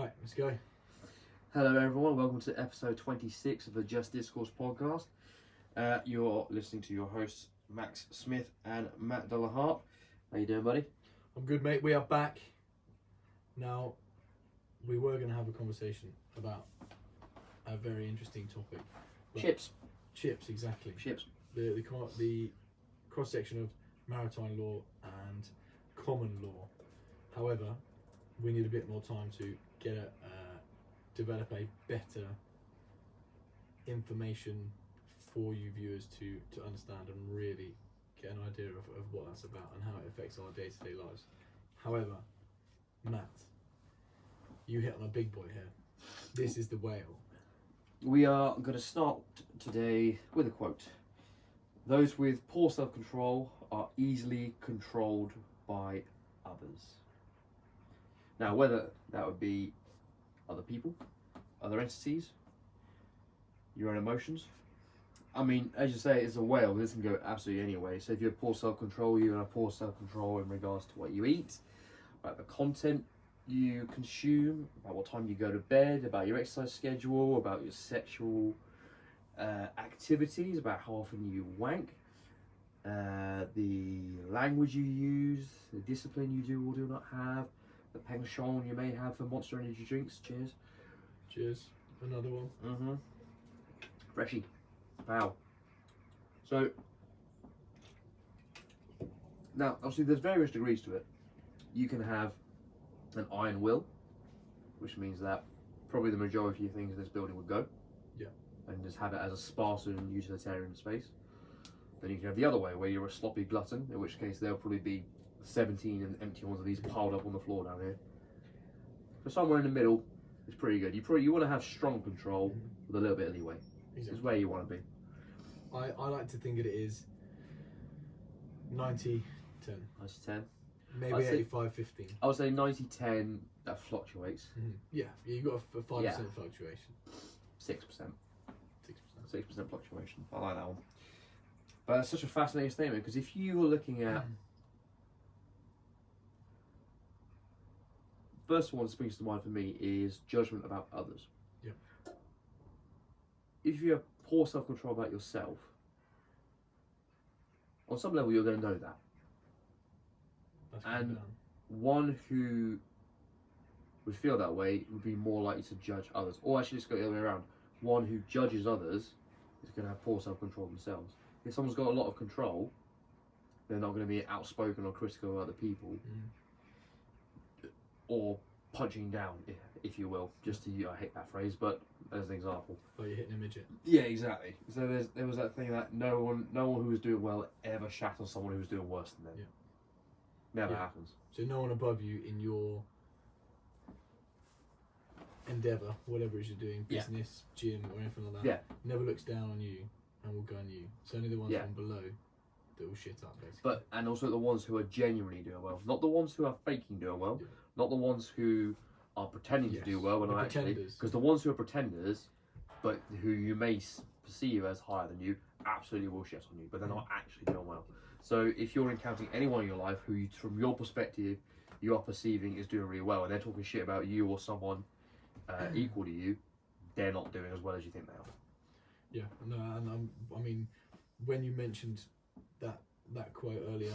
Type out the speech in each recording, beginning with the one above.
Right, let's go. Hello everyone, welcome to episode 26 of the Just Discourse Podcast. You're listening to your hosts Max Smith and Matt Harpe. How you doing, buddy? I'm good, mate. We are back. Now, we were going to have a conversation about a very interesting topic. Chips. Chips, exactly. Chips. The cross-section of maritime law and common law. However, we need a bit more time to get develop a better information for you viewers to understand and really get an idea of what that's about and how it affects our day-to-day lives. However, Matt, you hit on a big boy here. This is the whale. We are going to start today with a quote. Those with poor self-control are easily controlled by others. Now, whether that would be other people, other entities, your own emotions. I mean, as you say, it's a whale. This can go absolutely anyway. So if you have poor self-control, you have poor self-control in regards to what you eat, about the content you consume, about what time you go to bed, about your exercise schedule, about your sexual activities, about how often you wank, the language you use, the discipline you do or do not have, the penchant you may have for Monster Energy drinks. Cheers. Cheers. Another one. Freshie. Wow. So, now, obviously there's various degrees to it. You can have an iron will, which means that probably the majority of things in this building would go. Yeah. And just have it as a Spartan utilitarian space. Then you can have the other way, where you're a sloppy glutton, in which case there'll probably be 17 empty ones of these piled up on the floor down here. So somewhere in the middle is pretty good. You want to have strong control with a little bit of leeway. Exactly. Is where you want to be. I like to think it is 90-10. 90-10. Maybe I'd say- 85-15. I would say 90-10, that fluctuates. Yeah, you've got a 5% Yeah. fluctuation. 6%. 6%. 6% fluctuation. I like that one. But it's such a fascinating statement, because if you were looking at... First one that springs to mind for me is judgment about others. Yeah. If you have poor self-control about yourself, on some level you're going to know that. That's And down. one who would feel that way would be more likely to judge others. Or actually, let's go the other way around. One who judges others is going to have poor self-control themselves. If someone's got a lot of control, they're not going to be outspoken or critical of other people. Or punching down, if you will. Just to, I hate that phrase, but as an example. Like you're hitting a midget. Yeah, exactly. So there was that thing that no one who was doing well ever shat on someone who was doing worse than them. Yeah. Never Yeah. happens. So no one above you in your endeavour, whatever it is you're doing, business, gym, or anything like that, never looks down on you and will go on you. It's only the ones from below that will shit up, basically. And also the ones who are genuinely doing well. Not the ones who are faking doing well. Yeah. Not the ones who are pretending to do well when the not actually. pretenders. Because the ones who are pretenders, but who you may perceive as higher than you, absolutely will shit on you, but they're not actually doing well. So if you're encountering anyone in your life who, from your perspective, you are perceiving is doing really well, and they're talking shit about you or someone equal to you, they're not doing as well as you think they are. Yeah, no, and I mean, when you mentioned that quote earlier,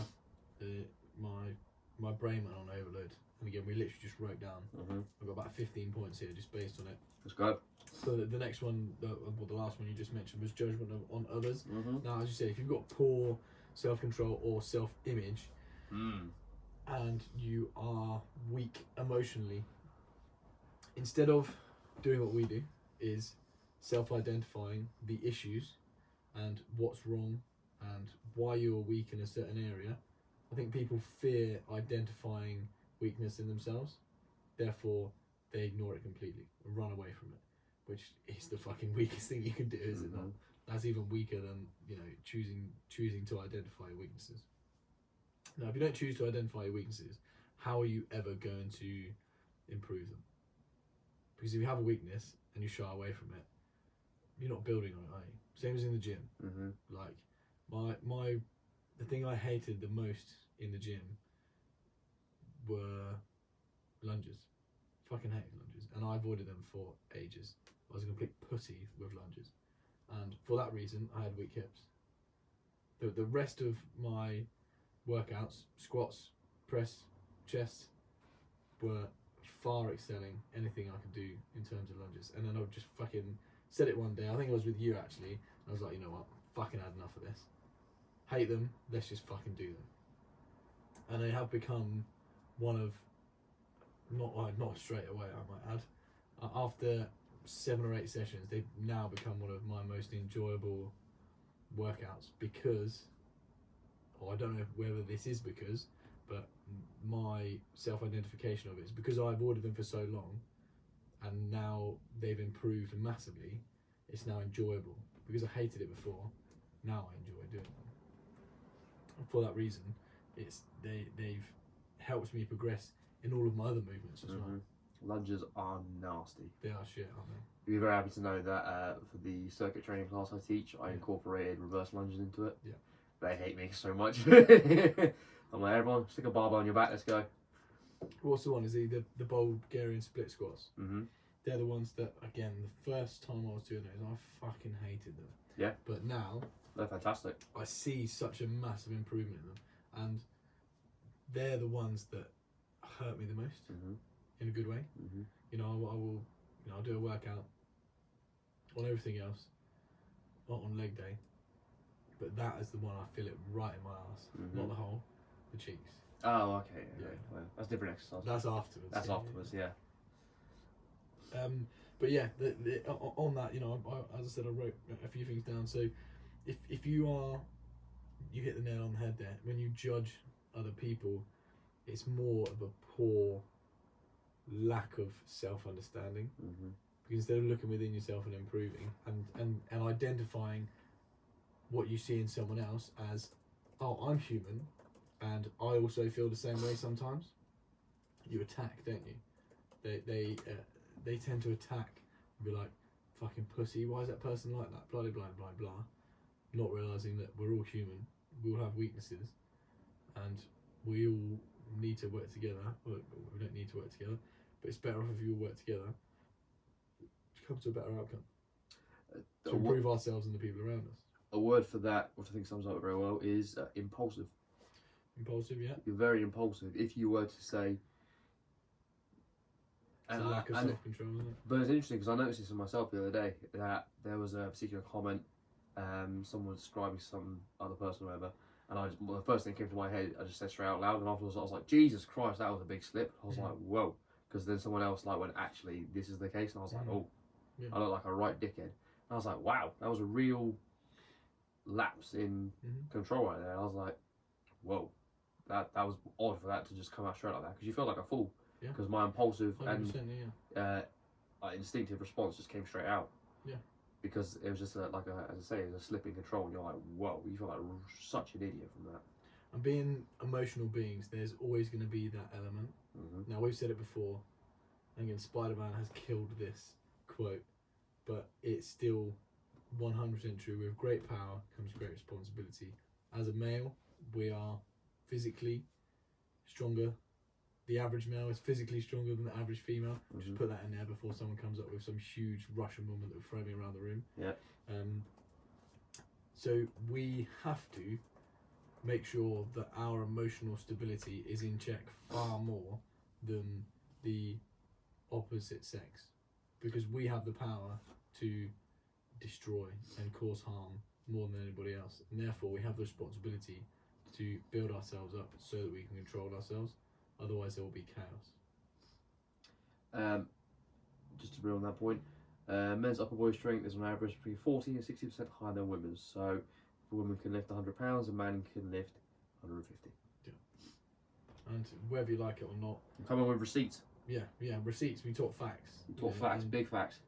my brain went on overload. And again, we literally just wrote down. I've got about 15 points here just based on it. Let's go. So the next one, the last one you just mentioned was judgment on others. Now, as you say, if you've got poor self-control or self-image, and you are weak emotionally, instead of doing what we do, is self-identifying the issues and what's wrong and why you are weak in a certain area, I think people fear identifying weakness in themselves, therefore they ignore it completely and run away from it, which is the fucking weakest thing you can do, is it not? That's even weaker than, choosing to identify your weaknesses. Now, if you don't choose to identify your weaknesses, how are you ever going to improve them? Because if you have a weakness and you shy away from it, you're not building on it, are you? Same as in the gym. Like the thing I hated the most in the gym were lunges. Fucking hated lunges, and I avoided them for ages. I was a complete pussy with lunges, and for that reason, I had weak hips. The rest of my workouts, squats, press, chest, were far excelling anything I could do in terms of lunges. And then I just fucking said it one day. I think I was with you actually. I was like, you know what? Fucking had enough of this. Hate them. Let's just fucking do them. And they have become one of not straight away, I might add. After 7 or 8 sessions, they've now become one of my most enjoyable workouts because, or I don't know whether this is because, but my self-identification of it is because I avoided them for so long, and now they've improved massively. It's now enjoyable because I hated it before. Now I enjoy doing them. And for that reason, they've helped me progress in all of my other movements as well. Lunges are nasty. They are shit, aren't they? You'll be very happy to know that for the circuit training class I teach, I incorporated reverse lunges into it. Yeah. They hate me so much. I'm like, everyone, stick a barbell on your back, let's go. What's the one? Is the Bulgarian split squats? Mm-hmm. They're the ones that, again, the first time I was doing those, I fucking hated them. Yeah. But now, they're fantastic. I see such a massive improvement in them, and they're the ones that hurt me the most in a good way. You know, I will, I'll do a workout on everything else, not on leg day, but that is the one I feel it right in my ass, not the whole, the cheeks. Oh, okay. Yeah. Well, that's different exercise. That's afterwards. That's afterwards, yeah. But yeah, on that, as I said, I wrote a few things down. So, if you hit the nail on the head there. When you judge other people, it's more of a poor lack of self-understanding. Because instead of looking within yourself and improving and identifying what you see in someone else as, oh, I'm human, and I also feel the same way sometimes. You attack, don't you? They tend to attack and be like, fucking pussy, why is that person like that? Blah, blah, blah, blah, blah. Not realising that we're all human, we all have weaknesses, and we all need to work together. Well, we don't need to work together, but it's better off if you all work together to come to a better outcome. To improve ourselves and the people around us. A word for that, which I think sums up very well, is impulsive. Impulsive, yeah. You're very impulsive. If you were to say... It's a lack of self-control, isn't it? But it's interesting because I noticed this in myself the other day, that there was a particular comment, someone was describing some other person or whatever, and the first thing that came to my head, I just said straight out loud, and afterwards I was like, Jesus Christ, that was a big slip. I was like, whoa. Because then someone else went, actually, this is the case, and I was like, oh, I look like a right dickhead. And I was like, wow, that was a real lapse in control right there. And I was like, whoa, that was odd for that to just come out straight like that, because you feel like a fool. Because my impulsive and instinctive response just came straight out. Yeah. Because it was just as I say, it was a slip in control, and you're like, whoa, you feel like such an idiot from that. And being emotional beings, there's always going to be that element. Now, we've said it before, and again, Spider-Man has killed this quote, but it's still 100% true. With great power comes great responsibility. As a male, we are physically stronger. The average male is physically stronger than the average female. Just put that in there before someone comes up with some huge Russian woman that will throw me around the room. Yeah. So we have to make sure that our emotional stability is in check far more than the opposite sex, because we have the power to destroy and cause harm more than anybody else, and therefore we have the responsibility to build ourselves up so that we can control ourselves. Otherwise there will be chaos. Just to build on that point, men's upper body strength is on average between 40 and 60% higher than women's. So if a woman can lift 100 pounds, a man can lift 150. Yeah. And whether you like it or not, I'm coming with receipts. Yeah, receipts. We talk facts. We talk facts, big facts.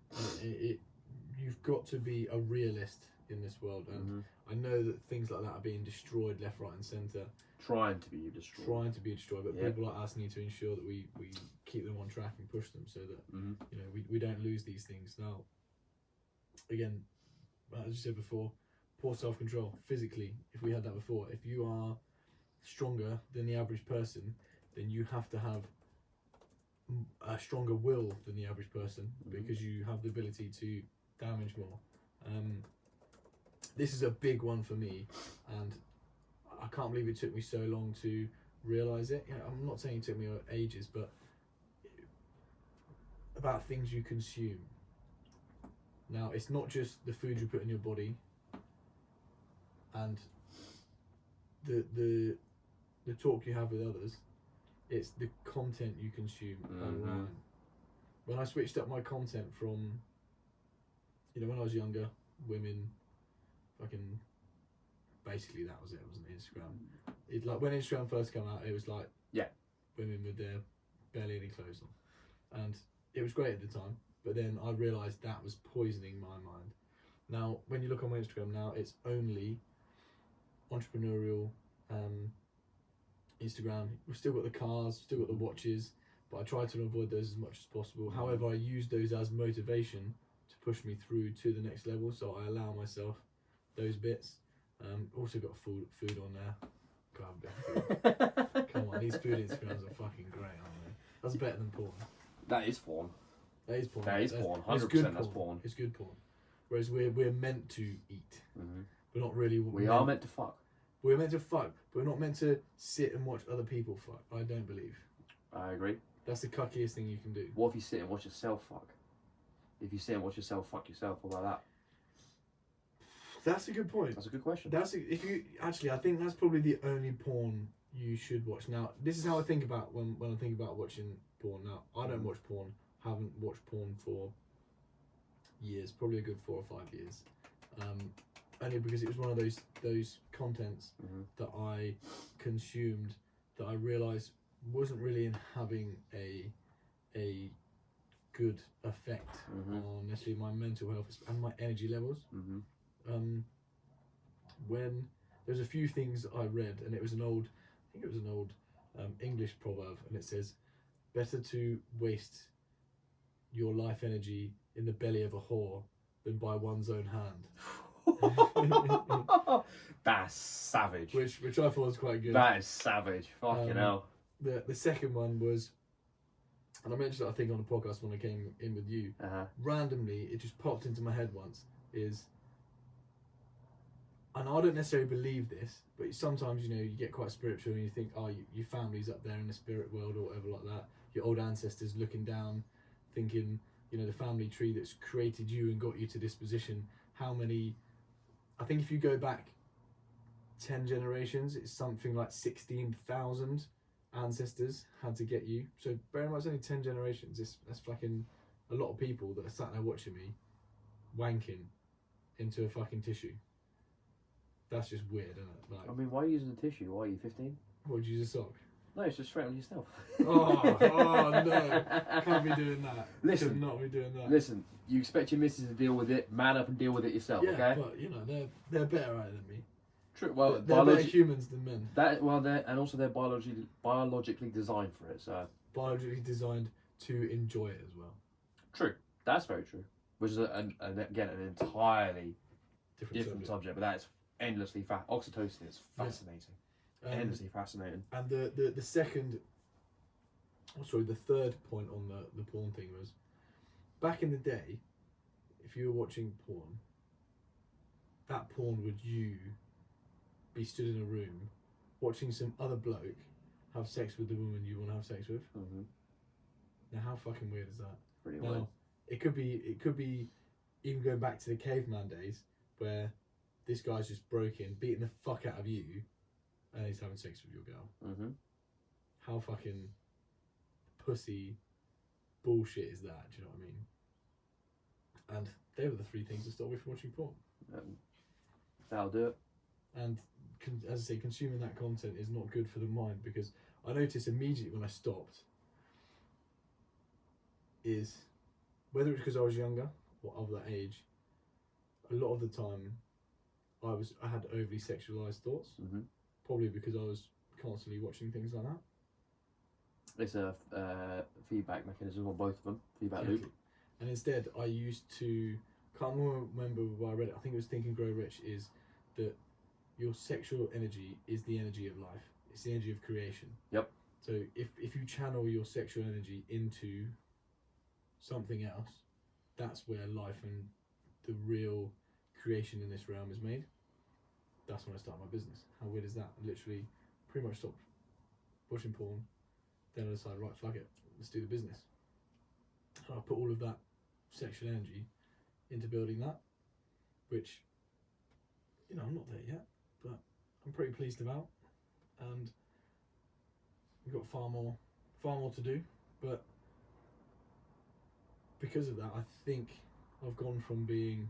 You've got to be a realist in this world, and I know that things like that are being destroyed left, right, and centre. Trying to be destroyed. But people like us need to ensure that we keep them on track and push them so that we don't lose these things. Now, again, as you said before, poor self-control physically. If we had that before, if you are stronger than the average person, then you have to have a stronger will than the average person because you have the ability to damage more. This is a big one for me, and I can't believe it took me so long to realise it. I'm not saying it took me ages, but about things you consume. Now, it's not just the food you put in your body and the talk you have with others. It's the content you consume online. When I switched up my content from, when I was younger, women, fucking, basically that was it. It wasn't Instagram. It like when Instagram first came out, it was like women with their barely any clothes on, and it was great at the time. But then I realised that was poisoning my mind. Now, when you look on my Instagram now, it's only entrepreneurial. Instagram. We've still got the cars, still got the watches, but I try to avoid those as much as possible. However, I use those as motivation to push me through to the next level, so I allow myself those bits. Also got food on there. Can't have a bit of food. Come on, these food Instagrams are fucking great, aren't they? That's better than porn. That is porn. That is porn. That is porn. 100% that's porn. It's good porn. Whereas we're meant to eat. We're not really. We are meant to fuck. We're meant to fuck, but we're not meant to sit and watch other people fuck. I don't believe. I agree. That's the cuckiest thing you can do. What if you sit and watch yourself fuck? If you sit and watch yourself fuck yourself, what about that? That's a good point. That's a good question. I think that's probably the only porn you should watch. Now, this is how I think about when I think about watching porn. Now, I don't watch porn. Haven't watched porn for years, probably a good 4 or 5 years. Only because it was one of those contents that I consumed that I realised wasn't really having a good effect on necessarily my mental health and my energy levels. When there's a few things I read, and it was an old English proverb, and it says, "Better to waste your life energy in the belly of a whore than by one's own hand." That's savage. Which I thought was quite good. That is savage. Fucking hell. The second one was, and I mentioned it I think on the podcast when I came in with you. Randomly, it just popped into my head once. And I don't necessarily believe this, but sometimes you get quite spiritual and you think, your family's up there in the spirit world or whatever like that. Your old ancestors looking down, thinking, the family tree that's created you and got you to this position. How many? I think if you go back 10 generations, it's something like 16,000 ancestors had to get you. So bear in mind, it's only 10 generations. That's fucking a lot of people that are sat there watching me wanking into a fucking tissue. That's just weird, isn't it? Like, I mean, why are you using a tissue? Why are you 15? Would you use a sock? No, it's just straight on yourself. Oh no! Can't be doing that. Listen, should not be doing that. Listen, you expect your missus to deal with it. Man up and deal with it yourself. Yeah, okay? but they're better at it than me. True. Well, they're better humans than men. They're biologically designed for it. So biologically designed to enjoy it as well. True. That's very true. Which is again an entirely different subject, but that is endlessly oxytocin is fascinating. Endlessly fascinating. And the third point on the porn thing was, back in the day, if you were watching porn, that porn would you be stood in a room watching some other bloke have sex with the woman you want to have sex with. Now how fucking weird is that? Pretty weird. It could be even going back to the caveman days where this guy's just broken, beating the fuck out of you, and he's having sex with your girl. How fucking pussy bullshit is that? Do you know what I mean? And they were the 3 things that stopped me from watching porn. That'll do it. And as I say, consuming that content is not good for the mind, because I noticed immediately when I stopped is, whether it's because I was younger or of that age, a lot of the time I had overly sexualized thoughts. Probably because I was constantly watching things like that. It's a feedback mechanism on both of them. Feedback loop. And instead, I used to, can't remember where I read it, I think it was Think and Grow Rich, is that your sexual energy is the energy of life. It's the energy of creation. Yep. So if you channel your sexual energy into something else, that's where life and the real creation in this realm is made. That's when I started my business. How weird is that? I literally pretty much stopped watching porn. Then I decided, right, fuck it, let's do the business. And I put all of that sexual energy into building that, which, I'm not there yet, but I'm pretty pleased about. And we've got far more to do, but because of that, I think I've gone from being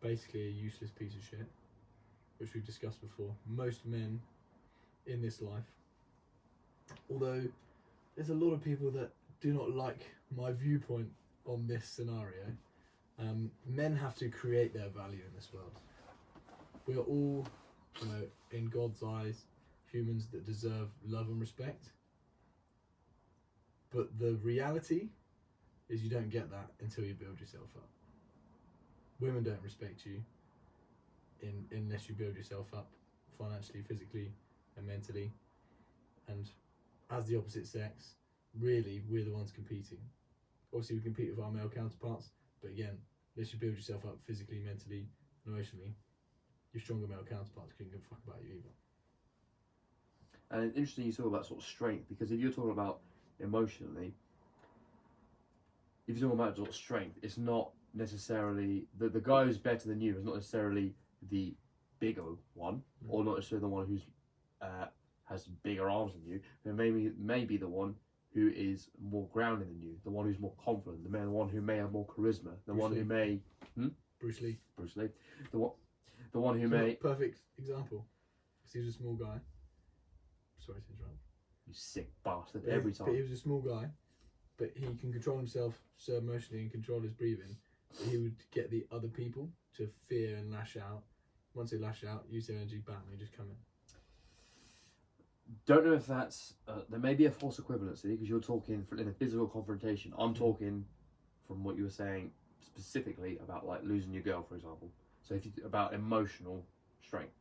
basically a useless piece of shit, which we've discussed before. Most men in this life, although there's a lot of people that do not like my viewpoint on this scenario, men have to create their value in this world. We are all, in God's eyes, humans that deserve love and respect. But the reality is you don't get that until you build yourself up. Women don't respect you unless you build yourself up financially, physically, and mentally. And as the opposite sex, really, we're the ones competing. Obviously, we compete with our male counterparts, but again, unless you build yourself up physically, mentally, and emotionally, your stronger male counterparts couldn't give a fuck about you either. And it's interesting you talk about sort of strength, because if you're talking about emotionally, if you're talking about sort of strength, it's not necessarily the guy who's better than you is not necessarily the bigger one, or not necessarily the one who's has bigger arms than you, but maybe the one who is more grounded than you, the one who's more confident, the one who may have more charisma, the one who may Bruce Lee, the one who may perfect example, because he was a small guy. Sorry to interrupt. You sick bastard! But every time. But he was a small guy, but he can control himself so emotionally and control his breathing that he would get the other people to fear and lash out. Once they lash out, use their energy, bam, they just come in. Don't know if that's there may be a false equivalency, because you're talking in a physical confrontation. I'm talking from what you were saying specifically about like losing your girl, for example. So if you about emotional strength.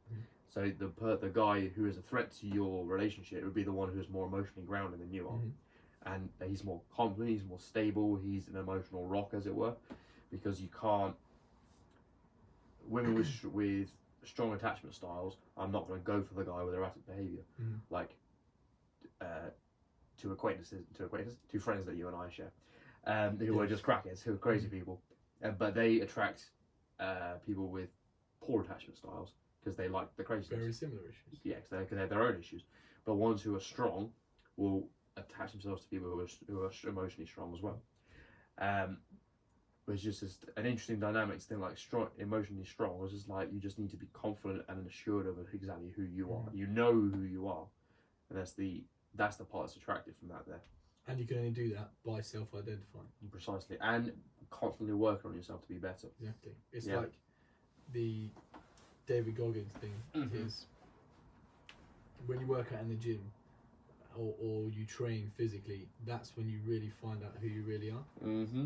So the guy who is a threat to your relationship would be the one who is more emotionally grounded than you are, and he's more confident, he's more stable, he's an emotional rock, as it were, because you can't. Women with strong attachment styles, I'm not going to go for the guy with erratic behaviour, like two friends that you and I share, who are just crackheads, who are crazy people, but they attract people with poor attachment styles because they like the craziness. Very similar issues. Yeah, because they have their own issues. But ones who are strong will attach themselves to people who are emotionally strong as well. Which is just an interesting dynamic thing, like emotionally strong. It's just like you just need to be confident and assured of exactly who you are. You know who you are, and that's the part that's attractive from that there. And you can only do that by self-identifying. Precisely, and constantly working on yourself to be better. Exactly. It's like the David Goggins thing is when you work out in the gym or you train physically, that's when you really find out who you really are.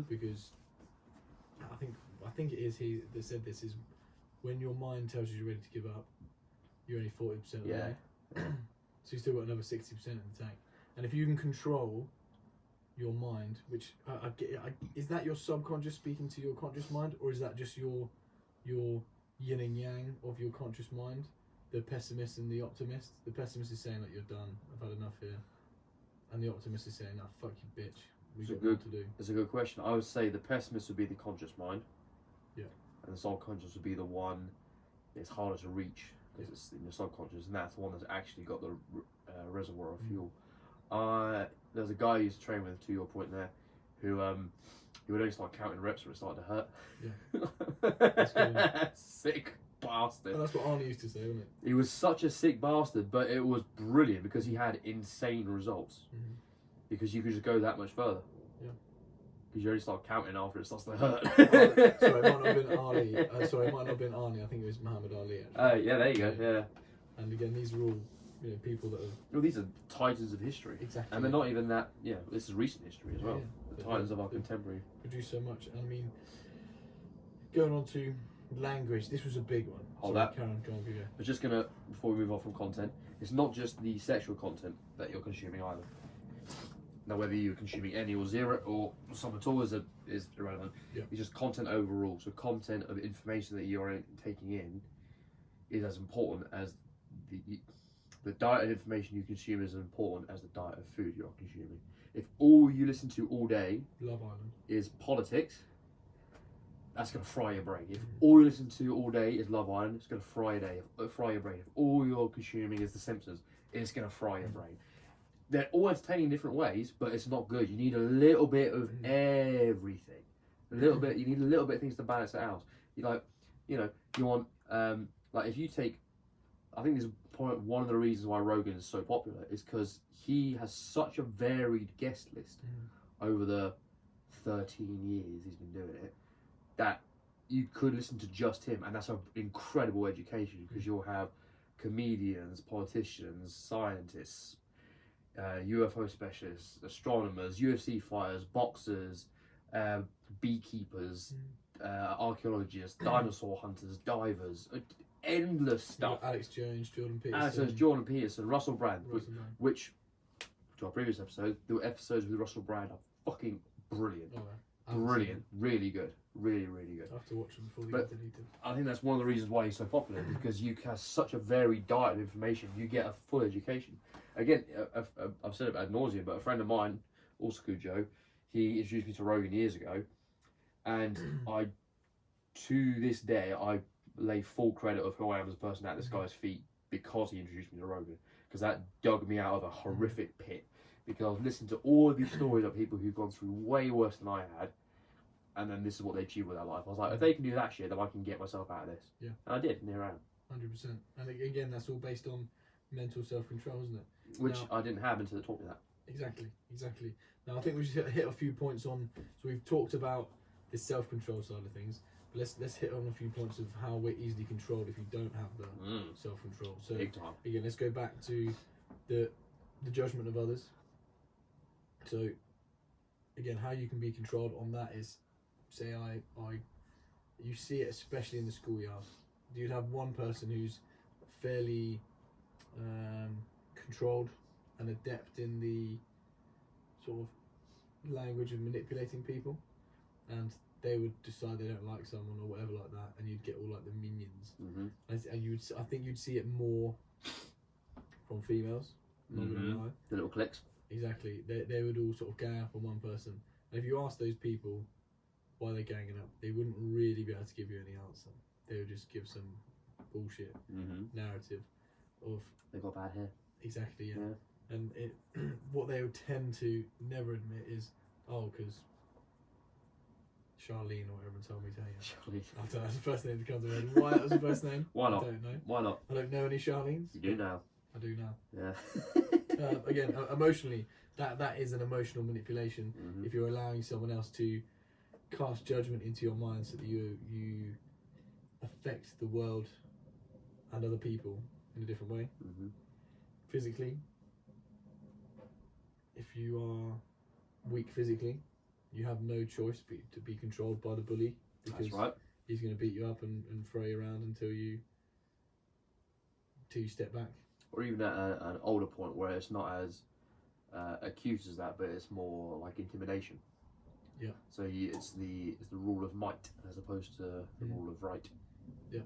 Because I think it is he that said this, is when your mind tells you you're ready to give up, you're only 40% of the way. So you still got another 60% in the tank. And if you can control your mind, which is that your subconscious speaking to your conscious mind, or is that just your yin and yang of your conscious mind, the pessimist and the optimist? The pessimist is saying like, you're done, I've had enough here, and the optimist is saying, nah, fuck you bitch, we got more to do. It's a good question. I would say the pessimist would be the conscious mind, and the subconscious would be the one that's harder to reach because it's in your subconscious, and that's the one that's actually got the reservoir of fuel. There's a guy I used to train with, to your point there, who he would only start counting reps when it started to hurt. That's good. Sick bastard. And that's what Arnie used to say, wasn't it? He was such a sick bastard, but it was brilliant because he had insane results. Because you could just go that much further. Because you only start counting after it starts to hurt. Sorry, it might not have been Ali. It might not have been Arnie. I think it was Muhammad Ali. Actually. Yeah, there you go. Yeah. And again, these are all people that have. Well, these are titans of history. Exactly. And they're not even that. Yeah, this is recent history as well. The titans of our contemporary. Produce so much. And I mean, going on to Language. This was a big one. Hold Sorry, that. Karen, go on, go. I'm just gonna, before we move on from content, it's not just the sexual content that you're consuming either. Now, whether you're consuming any or zero or some at all is irrelevant. Yeah. It's just content overall. So content of information that you're taking in is as important as the diet of information you consume is as important as the diet of food you're consuming. If all you listen to all day Love Island is politics, that's going to fry your brain. If all you listen to all day is Love Island, it's going to fry your brain. If all you're consuming is The Simpsons, it's going to fry your brain. They're all entertaining in different ways, but it's not good. You need a little bit of everything. A little bit. You need a little bit of things to balance it out. You want like if you take, I think this is one of the reasons why Rogan is so popular is because he has such a varied guest list over the 13 years he's been doing it, that you could listen to just him, and that's an incredible education because you'll have comedians, politicians, scientists, UFO specialists, astronomers, UFC fighters, boxers, beekeepers, archaeologists, dinosaur hunters, divers, endless stuff. Alex Jones, Jordan Peterson, Russell Brand, which, to our previous episode, the episodes with Russell Brand are fucking brilliant. Brilliant, really good, really good. I have to watch them before they get deleted. I think that's one of the reasons why he's so popular, because you have such a varied diet of information. You get a full education. Again, I've said it ad nauseum, but a friend of mine, also called Joe, he introduced me to Rogan years ago, and to this day, I lay full credit of who I am as a person at this guy's feet because he introduced me to Rogan, because that dug me out of a horrific pit. Because I was listening to all of these stories of people who've gone through way worse than I had, and then this is what they achieved with their life. I was like, if they can do that shit, then I can get myself out of this. Yeah. And I did, and here I am. 100%. And again, that's all based on mental self-control, isn't it? Which I didn't have until it taught me that. Exactly. Now, I think we should hit a few points on, so we've talked about the self-control side of things, but let's hit on a few points of how we're easily controlled if you don't have the self-control. So, big time. Again, let's go back to the judgment of others. So, again, how you can be controlled on that is, say you see it especially in the schoolyard. You'd have one person who's fairly controlled and adept in the sort of language of manipulating people, and they would decide they don't like someone or whatever like that, and you'd get all like the minions. And I think you'd see it more from females. Not gonna lie. The little cliques. Exactly. They would all sort of gang up on one person. And if you ask those people why they're ganging up, they wouldn't really be able to give you any answer. They would just give some bullshit narrative of... They've got bad hair. Exactly, yeah. And what they would tend to never admit is, because Charlene or whatever told me to hang out. Charlene. I don't know, that's the first name that comes to mind. Why that was the first name? Why not? I don't know. Why not? I don't know any Charlenes. You do now. I do now. Yeah. Again, emotionally, that is an emotional manipulation. If you're allowing someone else to cast judgment into your mind so that you affect the world and other people in a different way. Physically, if you are weak physically, you have no choice to be controlled by the bully, because that's right. He's going to beat you up and throw you around until you step back. Or even at an older point where it's not as acute as that, but it's more like intimidation. Yeah. So it's the rule of might as opposed to the rule of right. Yeah.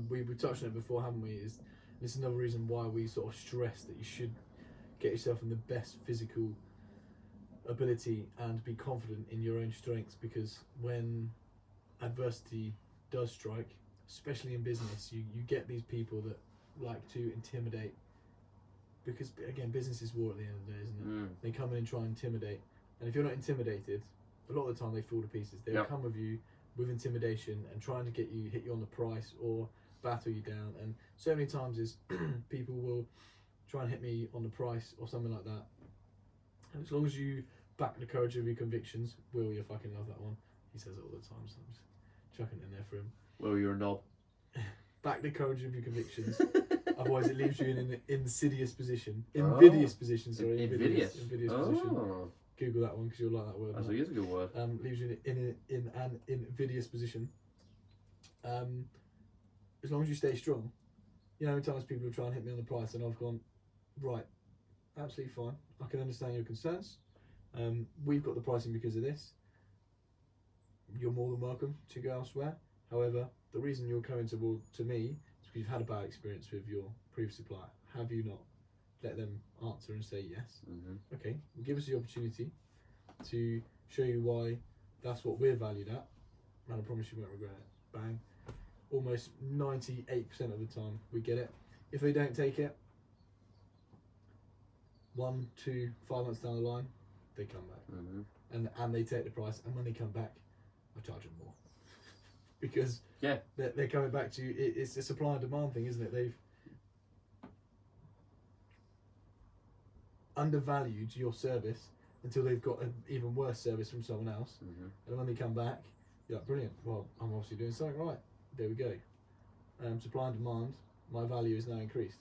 We touched on it before, haven't we? This is another reason why we sort of stress that you should get yourself in the best physical ability and be confident in your own strengths, because when adversity does strike, especially in business, you get these people that like to intimidate, because again, business is war at the end of the day, isn't it? They come in and try and intimidate, and if you're not intimidated, a lot of the time they fall to pieces. They'll come with you with intimidation and trying to hit you on the price or battle you down. And so many times is people will try and hit me on the price or something like that, and as long as you back the courage of your convictions, Will, you fucking love that one, he says it all the time, so I'm just chucking it in there for him. Will, you're a knob. Back the courage of your convictions. Otherwise, it leaves you in an invidious position. Invidious position. Google that one because you'll like that word. That's a good word. Leaves you in an invidious position. as long as you stay strong. You know, how many times people will try and hit me on the price, and I've gone, right, absolutely fine. I can understand your concerns. We've got the pricing because of this. You're more than welcome to go elsewhere. However, the reason you're coming to me is because you've had a bad experience with your previous supplier. Have you not? Let them answer and say yes. Okay, well, give us the opportunity to show you why that's what we're valued at, and I promise you won't regret it. Bang. Almost 98% of the time we get it. If they don't take it, 1, 2, 5 months down the line, they come back and they take the price, and when they come back, I charge them more because they're coming back to you. It's a supply and demand thing, isn't it? They've undervalued your service until they've got an even worse service from someone else, and when they come back, you're like, brilliant. Well, I'm obviously doing something right. There we go. Supply and demand. My value is now increased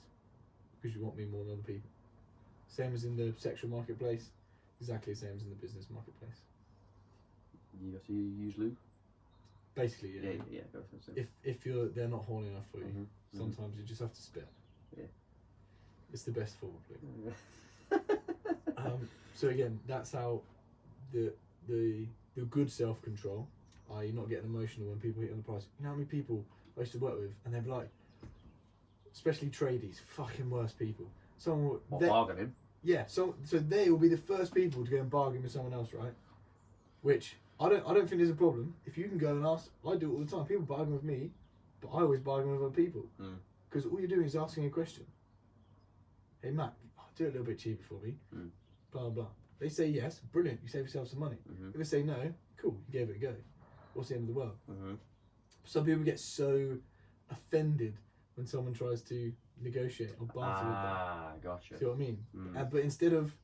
because you want me more than other people. Same as in the sexual marketplace. Exactly the same as in the business marketplace. You have to use lube? Basically, yeah. Yeah. Go for it. If they're not horny enough for you, sometimes you just have to spit. Yeah. It's the best form of lube. So again, that's how the good self-control, i.e. not getting emotional when people hit on the price. You know how many people I used to work with, and they'd be like, especially tradies, fucking worst people. Someone bargaining. Yeah, so they will be the first people to go and bargain with someone else, right? Which I don't think there's a problem. If you can go and ask, I do it all the time. People bargain with me, but I always bargain with other people because all you're doing is asking a question. Hey Mac, do it a little bit cheaper for me. Blah blah blah. They say yes, brilliant. You save yourself some money. If they say no, cool, you gave it a go. What's the end of the world? Some people get so offended when someone tries to negotiate or barter with them. Gotcha. See what I mean? But instead of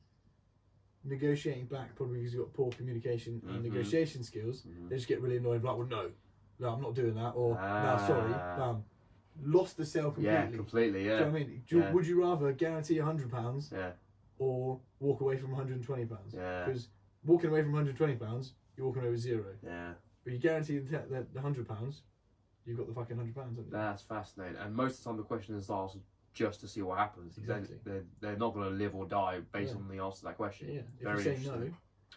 negotiating back, probably because you've got poor communication and negotiation skills, they just get really annoyed, like, well, no, I'm not doing that, or no, sorry, bam. Lost the sale completely. Yeah, completely, yeah. Do you know what I mean? Would you rather guarantee £100 or walk away from £120? Yeah. Because walking away from £120, you're walking away with zero. Yeah. But you guarantee the £100, you've got the fucking £100, haven't you? That's fascinating. And most of the time the question is asked just to see what happens. Exactly. They're not going to live or die based on the answer to that question. Yeah. Very if you say no,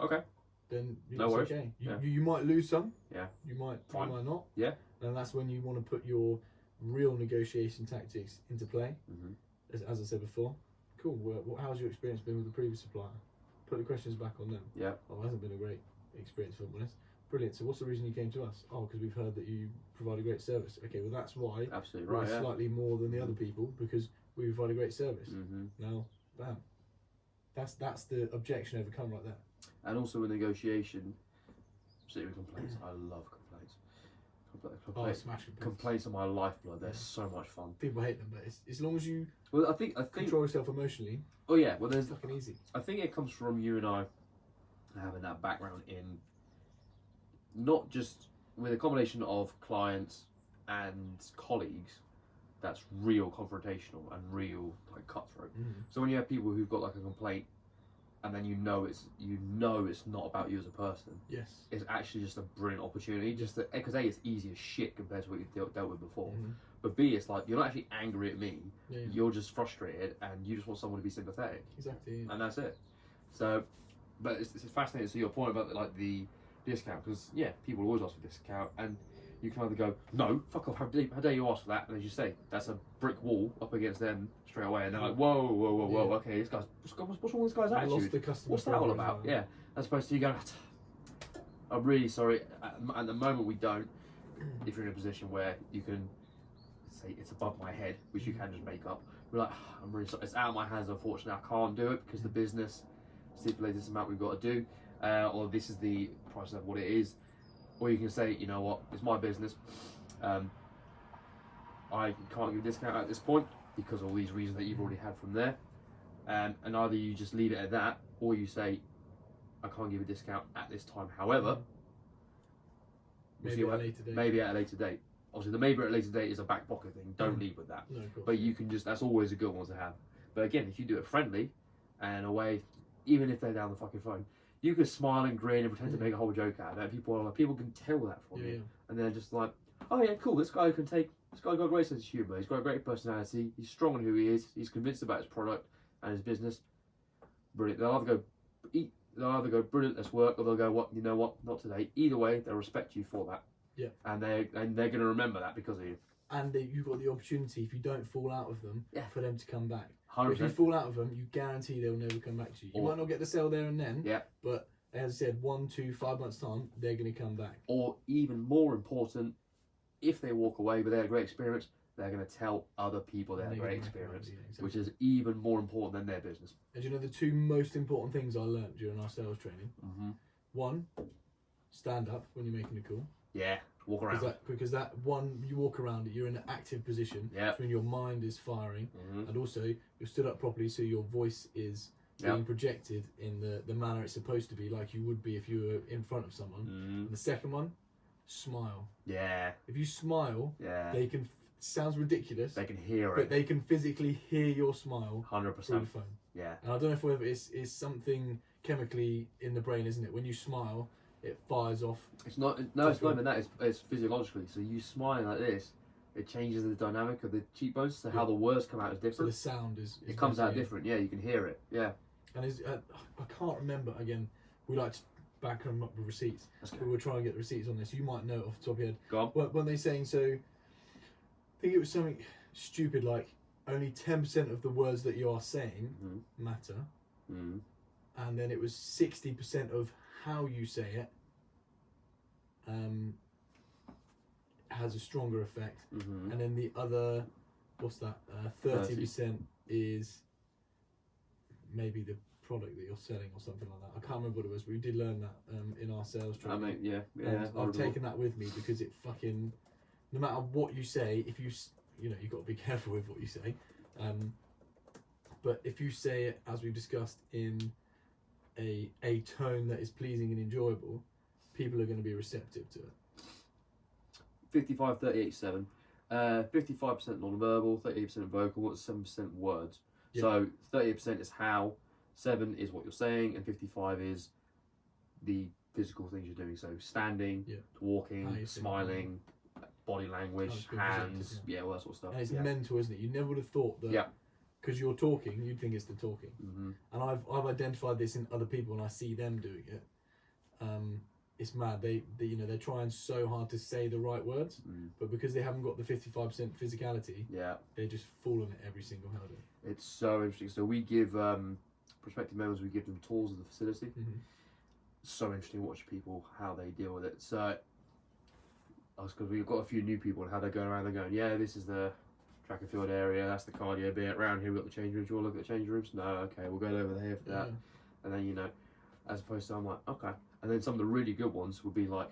okay, then no worries. Okay. You might lose some. Yeah. You might not. Yeah. And that's when you want to put your real negotiation tactics into play. As I said before. Cool. Well, how's your experience been with the previous supplier? Put the questions back on them. Yeah. Oh, it hasn't been a great experience, for honest. Brilliant. So what's the reason you came to us? Oh, because we've heard that you provide a great service. Okay, well that's why. Absolutely right. We're slightly more than the other people because we provide a great service. Now, bam. That's the objection overcome right there. And also with negotiation, particularly complaints. I love complaints. Smash complaints are my lifeblood. They're so much fun. People hate them, but it's, as long as you I think control yourself emotionally. Oh yeah, well there's fucking easy. I think it comes from you and I having that background in not just with a combination of clients and colleagues that's real confrontational and real like cutthroat. So when you have people who've got like a complaint and then you know it's not about you as a person. Yes. It's actually just a brilliant opportunity. Just because A, it's easy as shit compared to what you've dealt with before. But B, it's like you're not actually angry at me. Yeah. You're just frustrated and you just want someone to be sympathetic. Exactly. Yeah. And that's it. So, but it's fascinating to see your point about like the discount because people always ask for discount and you can either go no, fuck off, how dare you ask for that, and as you say, that's a brick wall up against them straight away, and they're like whoa, okay, this guy's what's wrong with this guy's attitude? What's that all about? Yeah, as opposed to you go, I'm really sorry. At the moment we don't. If you're in a position where you can say it's above my head, which you can just make up, we're like, I'm really sorry, it's out of my hands, unfortunately, I can't do it because the business stipulates this amount we've got to do, or this is the price of what it is. Or you can say, you know what, it's my business. I can't give a discount at this point because of all these reasons that you've already had from there. And either you just leave it at that, or you say, I can't give a discount at this time. However, maybe at a later date. Maybe at a later date. Obviously, the maybe at a later date is a back pocket thing. Don't lead with that. No, of course. But you can just, that's always a good one to have. But again, if you do it friendly and away, even if they're down the fucking phone, you can smile and grin and pretend to make a whole joke out of it. People can tell that from you, and they're just like, oh yeah, cool. This guy got a great sense of humour. He's got a great personality. He's strong in who he is. He's convinced about his product and his business. Brilliant. They'll either go brilliant. Let's work, or they'll go, what? You know what? Not today. Either way, they'll respect you for that. Yeah. And they're going to remember that because of you. And you've got the opportunity, if you don't fall out with them, for them to come back. 100%. If you fall out with them, you guarantee they'll never come back to you. You might not get the sale there and then. Yeah. But as I said, 1, 2, 5 months time, they're going to come back. Or even more important, if they walk away but they had a great experience, they're going to tell other people they had a great experience, which is even more important than their business. And you know the two most important things I learned during our sales training? Mm-hmm. One, stand up when you're making a call. Yeah, walk around. Because that one, you walk around it, you're in an active position. Yeah. When your mind is firing, and also you're stood up properly, so your voice is being projected in the manner it's supposed to be, like you would be if you were in front of someone. And the second one, smile. Yeah. If you smile, they can. Sounds ridiculous. They can hear it. But they can physically hear your smile 100%. through the phone. Yeah. And I don't know if whether it's something chemically in the brain, isn't it? When you smile, it fires off. It's not. No, it's not even that. It's physiologically. So you smile like this, it changes the dynamic of the cheekbones. So how the words come out is different. So the sound is it comes out different. Yeah, you can hear it. Yeah. And I can't remember again. We like to back them up with receipts. We were trying to get the receipts on this. You might know off the top of your head. Go on. When they saying so. I think it was something stupid like only 10% of the words that you are saying matter, and then it was 60% of how you say it has a stronger effect, and then the other, what's that? 30% is maybe the product that you're selling or something like that. I can't remember what it was, but we did learn that in our sales training. I mean, yeah. I've taken that with me because it fucking. No matter what you say, if you've got to be careful with what you say. But if you say it, as we've discussed, in a tone that is pleasing and enjoyable, people are going to be receptive to it. 55, 38, 7. 55% non-verbal, 38% vocal, 7% words. Yeah. So 38% is how, 7 is what you're saying, and 55 is the physical things you're doing. So standing, walking, smiling, body language, hands, all that sort of stuff. And it's mental, isn't it? You never would have thought that because you're talking, you'd think it's the talking. And I've identified this in other people, and I see them doing it. It's mad. They're trying so hard to say the right words, but because they haven't got the 55% physicality, they just fall on it every single hurdle. It's so interesting. So we give prospective members, we give them tours of the facility. So interesting to watch people how they deal with it. So. Because we've got a few new people and how they're going around, they're going, this is the track and field area, that's the cardio bit, around here we've got the change rooms, you want to look at the change rooms? No, okay, we'll go over here for that. And then, as opposed to, I'm like, okay. And then some of the really good ones would be like,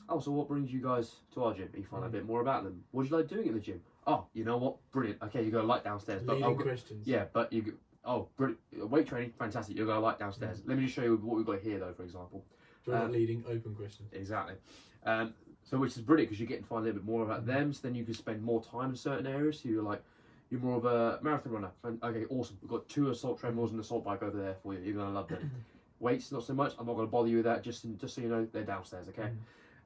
oh, so what brings you guys to our gym? You find out a bit more about them. What do you like doing in the gym? Oh, you know what? Brilliant. Okay, you got a light downstairs. Leading questions. Yeah, but brilliant. Weight training, fantastic. You're going to light downstairs. Let me just show you what we've got here, though, for example. Leading open questions. Exactly. So which is brilliant because you get to find a little bit more about them, so then you can spend more time in certain areas. So you're more of a marathon runner. Okay, awesome. We've got 2 assault treadmills and an assault bike over there for you. You're going to love them. Weights, not so much. I'm not going to bother you with that, just so you know they're downstairs, okay?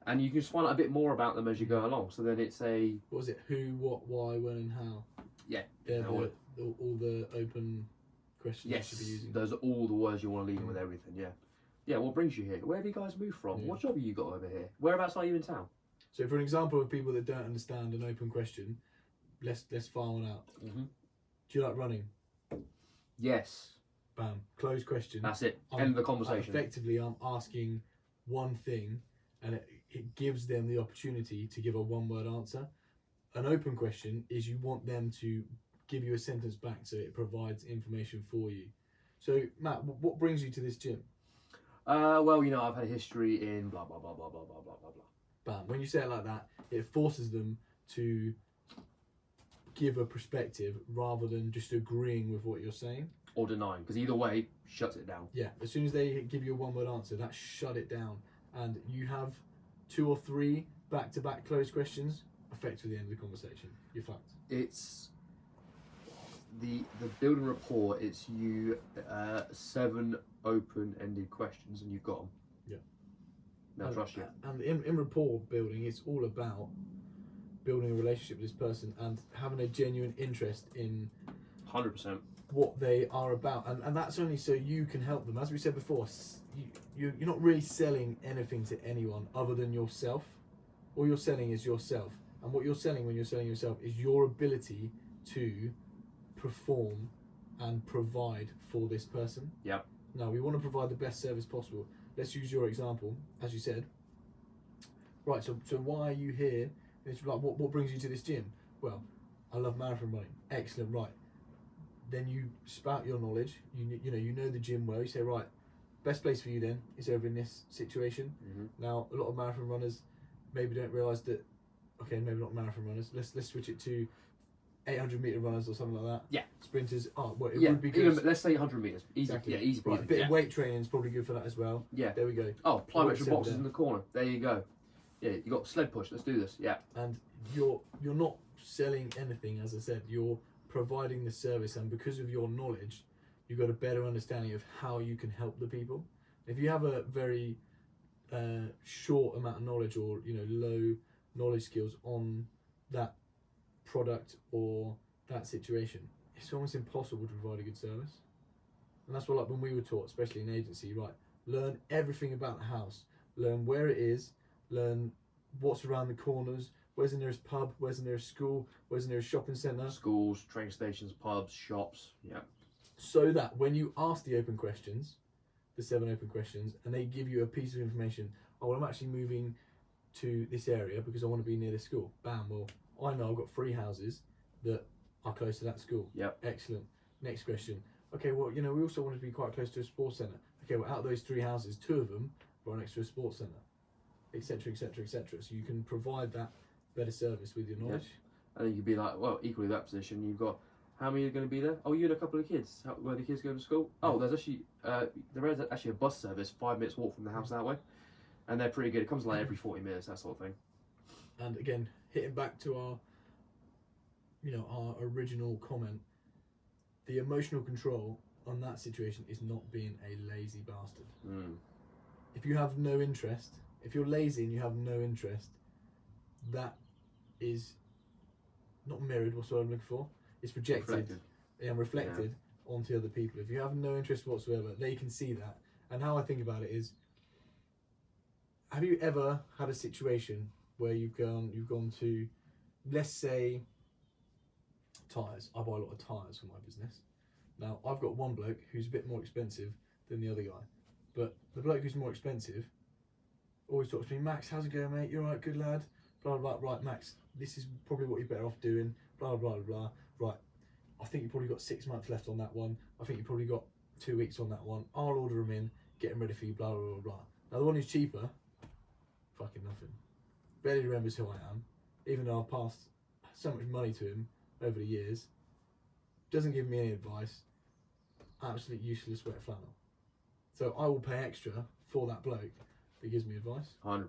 And you can just find out a bit more about them as you go along. So then it's a... What was it? Who, what, why, when and how? Yeah. All the open questions you should be using. Those are all the words you want to lead in with everything, Yeah, what brings you here? Where have you guys moved from? What job have you got over here? Whereabouts are you in town? So for an example of people that don't understand an open question, let's fire one out. Do you like running? Yes. Bam. Closed question. That's it. End of the conversation. Effectively, I'm asking one thing, and it gives them the opportunity to give a one-word answer. An open question is you want them to give you a sentence back, so it provides information for you. So, Matt, what brings you to this gym? Well, I've had a history in blah, blah, blah, blah, blah, blah, blah, blah, blah. Bam. When you say it like that, it forces them to give a perspective rather than just agreeing with what you're saying. Or denying, because either way, shuts it down. Yeah, as soon as they give you a one-word answer, that shut it down. And you have 2 or 3 back-to-back closed questions, effectively the end of the conversation. You're fucked. It's... The building rapport, it's 7 open-ended questions and you've got them. Yeah. They'll trust you. And in rapport building, it's all about building a relationship with this person and having a genuine interest in 100%. what they are about, and that's only so you can help them. As we said before, you're not really selling anything to anyone other than yourself. All you're selling is yourself, and what you're selling when you're selling yourself is your ability to perform and provide for this person. Yep. Now, we want to provide the best service possible. Let's use your example, as you said. Right, so why are you here? It's like, what brings you to this gym? Well, I love marathon running. Excellent, right. Then you spout your knowledge. You know the gym well. You say, right, best place for you then is over in this situation. Mm-hmm. Now, a lot of marathon runners maybe don't realise that. Okay, maybe not marathon runners. Let's switch it to 800-meter runners or something like that. Yeah. Sprinters. Oh, well, it would be good. Even, let's say 100 meters. Easy. Exactly. Yeah, easy. Right, a bit of weight training is probably good for that as well. Yeah. There we go. Oh, plyometric boxes there. in the corner. There you go. Yeah, you got sled push. Let's do this. Yeah. And you're not selling anything, as I said. You're providing the service, and because of your knowledge, you've got a better understanding of how you can help the people. If you have a very short amount of knowledge, or low knowledge skills on that product or that situation, it's almost impossible to provide a good service. And that's what, like when we were taught, especially in agency, right, learn everything about the house, learn where it is, learn what's around the corners, where's the nearest pub, where's the nearest school, where's the nearest shopping centre. Schools, train stations, pubs, shops. Yeah. So that when you ask the open questions, the 7 open questions, and they give you a piece of information, oh, well, I'm actually moving to this area because I want to be near this school. Bam, well, I know I've got 3 houses that are close to that school. Yep. Excellent. Next question. Okay, well, we also want to be quite close to a sports centre. Okay, well, out of those 3 houses, 2 of them are next to a sports centre, etc., etc., etc. So you can provide that better service with your knowledge. Yeah. And then you'd be like, well, equally that position, you've got, how many are going to be there? Oh, you and a couple of kids. Where the kids go to school? Oh, there's actually a bus service 5 minutes walk from the house that way, and they're pretty good. It comes like every 40 minutes, that sort of thing. And again, hitting back to our original comment, the emotional control on that situation is not being a lazy bastard. If you have no interest, if you're lazy and you have no interest, that is not mirrored. What's what I'm looking for? It's projected and reflected onto other people. If you have no interest whatsoever, they can see that. And how I think about it is, have you ever had a situation where you've gone to, let's say, tyres? I buy a lot of tyres for my business. Now, I've got one bloke who's a bit more expensive than the other guy, but the bloke who's more expensive always talks to me, Max, how's it going, mate? You alright, good lad? Blah, blah, blah. Right, Max, this is probably what you're better off doing. Blah, blah, blah, blah. Right, I think you probably got 6 months left on that one. I think you probably got 2 weeks on that one. I'll order them in, get them ready for you, blah, blah, blah, blah. Now, the one who's cheaper, fucking nothing. Barely remembers who I am, even though I've passed so much money to him over the years. Doesn't give me any advice. Absolute useless wet flannel. So I will pay extra for that bloke that gives me advice. 100%.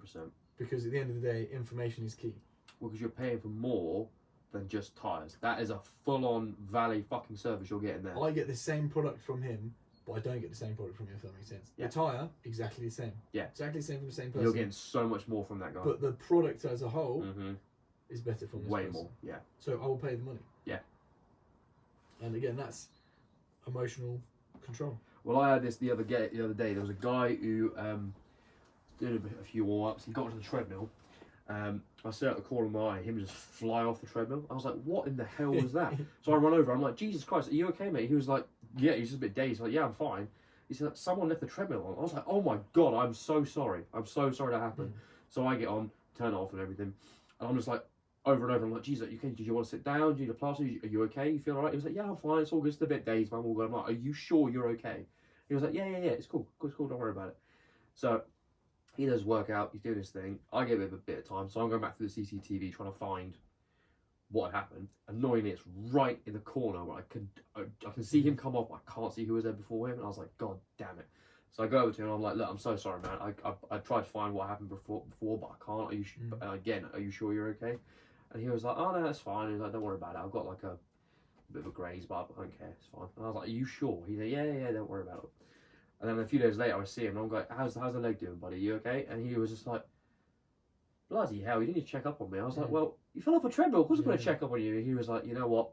Because at the end of the day, information is key. Well, because you're paying for more than just tyres. That is a full-on valet fucking service you're getting there. I get the same product from him, but I don't get the same product from him, if that makes sense. Yeah. The tyre, exactly the same. Yeah. Exactly the same from the same person. You're getting so much more from that guy. But the product as a whole is better from this way person. more, yeah. So I will pay the money. Yeah. And again, that's emotional control. Well, I had this the other day. There was a guy who did a few warm-ups. He got onto the treadmill. I stared at the corner of my eye, him just fly off the treadmill. I was like, what in the hell was that? So I run over. I'm like, Jesus Christ, are you okay, mate? He was like, yeah. He's just a bit dazed. Like, yeah, I'm fine. He said, someone left the treadmill on. I was like, oh my God, I'm so sorry. I'm so sorry that happened. So I get on, turn it off and everything. And I'm just like, over and over. I'm like, Jesus, you okay? Did you want to sit down? Do you need a plaster? Are you okay? You feel all right? He was like, yeah, I'm fine. It's all good. Just a bit dazed, man. I'm all good. I'm like, are you sure you're okay? He was like, yeah. It's cool. It's cool. Don't worry about it. So he does workout. He's doing his thing. I give him a bit of time. So I'm going back through the CCTV trying to find what had happened. Annoyingly, it's right in the corner where I can see him come off. I can't see who was there before him. And I was like, God damn it. So I go over to him and I'm like, look, I'm so sorry, man. I tried to find what happened before, but I can't. Are you sure you're okay? And he was like, oh no, that's fine. He was like, don't worry about it. I've got like a bit of a graze, but I don't care. It's fine. And I was like, are you sure? He said, yeah, don't worry about it. And then a few days later, I see him and I'm like, how's the leg doing, buddy? You okay? And he was just like, bloody hell, you didn't check up on me. I was like, well, you fell off a treadmill. Of course I'm going to check up on you. He was like, you know what?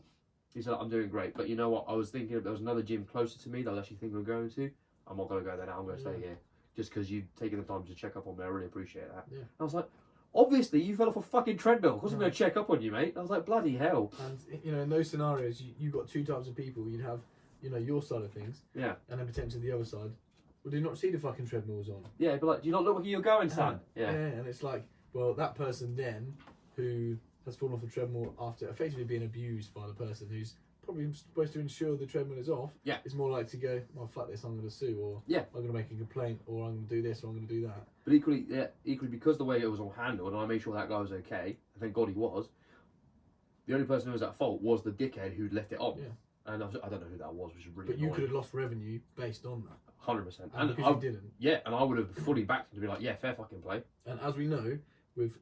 He said, I'm doing great. But you know what? I was thinking there was another gym closer to me that I was actually thinking of going to. I'm not going to go there now. I'm going to stay here. Just because you've taken the time to check up on me. I really appreciate that. Yeah. I was like, obviously, you fell off a fucking treadmill. Of course I'm going to check up on you, mate. I was like, bloody hell. And, in those scenarios, you've got two types of people. You'd have, your side of things. Yeah. And then potentially the other side. Well, do you not see the fucking treadmills on? Yeah, but like, do you not look where you're going, son? Yeah, and it's like, well, that person then, who has fallen off the treadmill after effectively being abused by the person who's probably supposed to ensure the treadmill is off, is more likely to go, well, fuck this, I'm going to sue, or I'm going to make a complaint, or I'm going to do this, or I'm going to do that. But equally, because the way it was all handled, and I made sure that guy was okay, and thank God he was, the only person who was at fault was the dickhead who'd left it on. Yeah. And I don't know who that was, which is really annoying. You could have lost revenue based on that. 100%. And because you didn't. Yeah, and I would have fully backed him to be like, yeah, fair fucking play. And as we know, with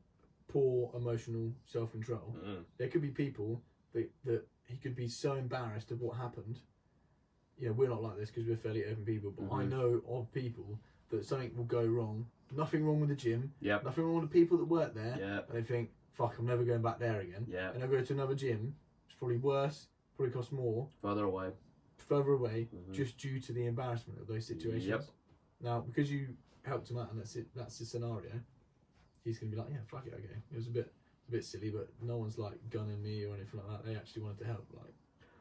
poor emotional self-control, there could be people that he could be so embarrassed of what happened. We're not like this because we're fairly open people, but I know of people that something will go wrong. Nothing wrong with the gym. Nothing wrong with the people that work there. And they think, fuck, I'm never going back there again. And they'll go to another gym. It's probably worse. Probably costs more. Further away, just due to the embarrassment of those situations. Now, because you helped him out and that's the scenario, he's going to be like, yeah, fuck it, okay. It was a bit silly, but no one's like gunning me or anything like that. They actually wanted to help. Like,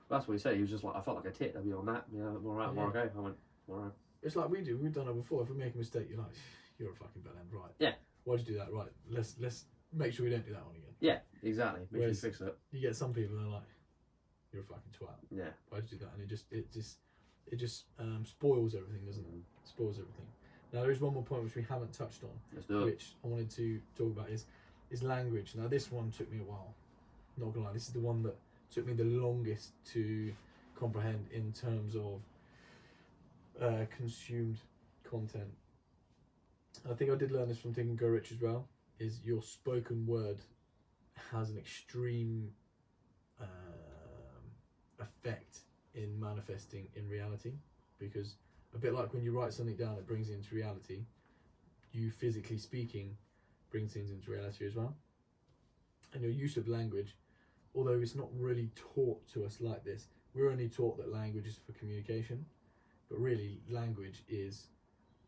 that's what he said. He was just like, I felt like a tit. I'll be on that. Yeah, I'm alright, I'm okay. I went, alright. It's like we do. We've done it before. If we make a mistake, you're like, you're a fucking bellend, right? Yeah. Why'd you do that? Right. Let's make sure we don't do that one again. Yeah, exactly. Make sure you fix it. You get some people that are like, you're a fucking twat. Yeah. Why'd you do that? And it just spoils everything, doesn't it? Spoils everything. Now there is one more point which we haven't touched on, Let's do it. which I wanted to talk about is language. Now this one took me a while. Not gonna lie, this is the one that took me the longest to comprehend in terms of consumed content. I think I did learn this from Think and Go Rich as well. Is your spoken word has an extreme effect in manifesting in reality, because a bit like when you write something down, it brings it into reality. You physically speaking brings things into reality as well. And your use of language, although it's not really taught to us like this, we're only taught that language is for communication, but really language is,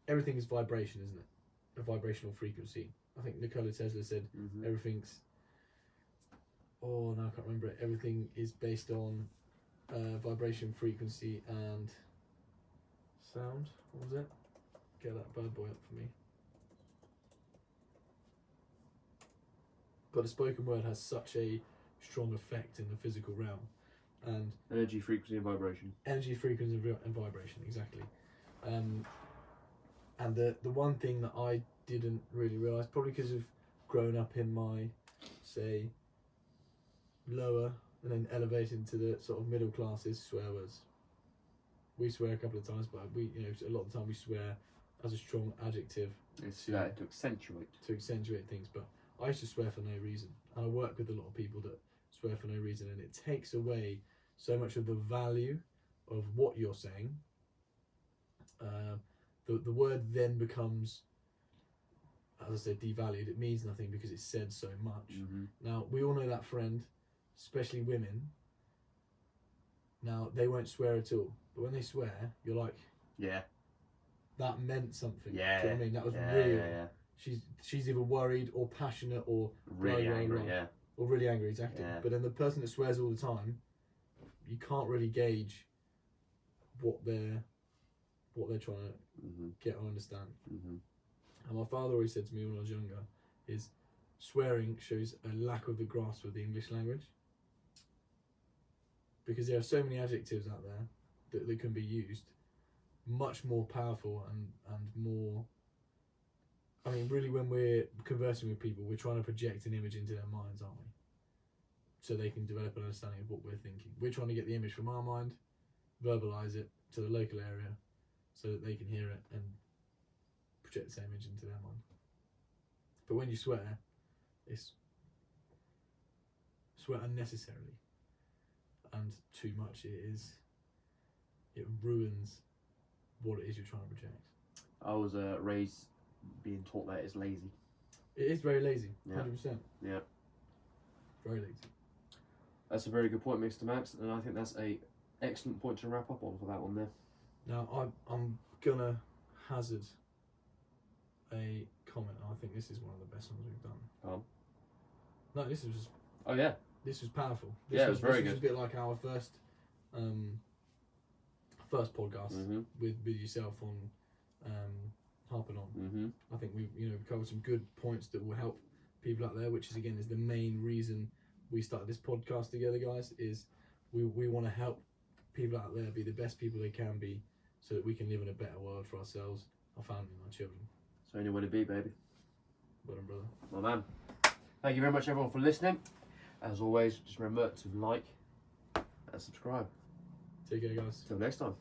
everything is vibration, isn't it? A vibrational frequency. I think Nikola Tesla said everything's, I can't remember it. Everything is based on vibration, frequency, and sound. What was it? Get that bad boy up for me. But the spoken word has such a strong effect in the physical realm, and energy, frequency, and vibration. Energy, frequency, and vibration, exactly. And the one thing that I didn't really realise, probably because of growing up in my, say, lower and then elevating to the sort of middle classes, swear words. We swear a couple of times, but a lot of the time we swear as a strong adjective. It's to accentuate. To accentuate things, but I used to swear for no reason, and I work with a lot of people that swear for no reason, and it takes away so much of the value of what you're saying. The word then becomes, as I said, devalued. It means nothing because it's said so much. Now, we all know that friend, especially women. Now, they won't swear at all, but when they swear, you're like, yeah, that meant something. Yeah, do you know what I mean? That was real. Yeah. She's either worried or passionate or really angry, or really angry, exactly. Yeah. But then the person that swears all the time, you can't really gauge what they're trying to get or understand. And my father always said to me when I was younger, is swearing shows a lack of the grasp of the English language, because there are so many adjectives out there that can be used, much more powerful and more. I mean, really, when we're conversing with people, we're trying to project an image into their minds, aren't we? So they can develop an understanding of what we're thinking. We're trying to get the image from our mind, verbalise it to the local area, so that they can hear it and project the same image into their mind. But when you swear, it's swear unnecessarily and too much. It ruins what it is you're trying to project. I was raised being taught that it's lazy. It is very lazy. 100%. Yeah. Very lazy. That's a very good point, Mr. Max, and I think that's a excellent point to wrap up on for that one there. Now, I'm gonna hazard a comment. I think this is one of the best ones we've done. No, this was. Oh yeah. This was powerful. It was very good. This was a bit like our first podcast with yourself on Harpe on. I think we covered some good points that will help people out there, which is again is the main reason we started this podcast together, guys. Is we want to help people out there be the best people they can be, so that we can live in a better world for ourselves, our family, and our children. So anywhere to be, baby. Well done, brother. My man. Thank you very much, everyone, for listening. As always, just remember to like and subscribe. Take care, guys. Till next time.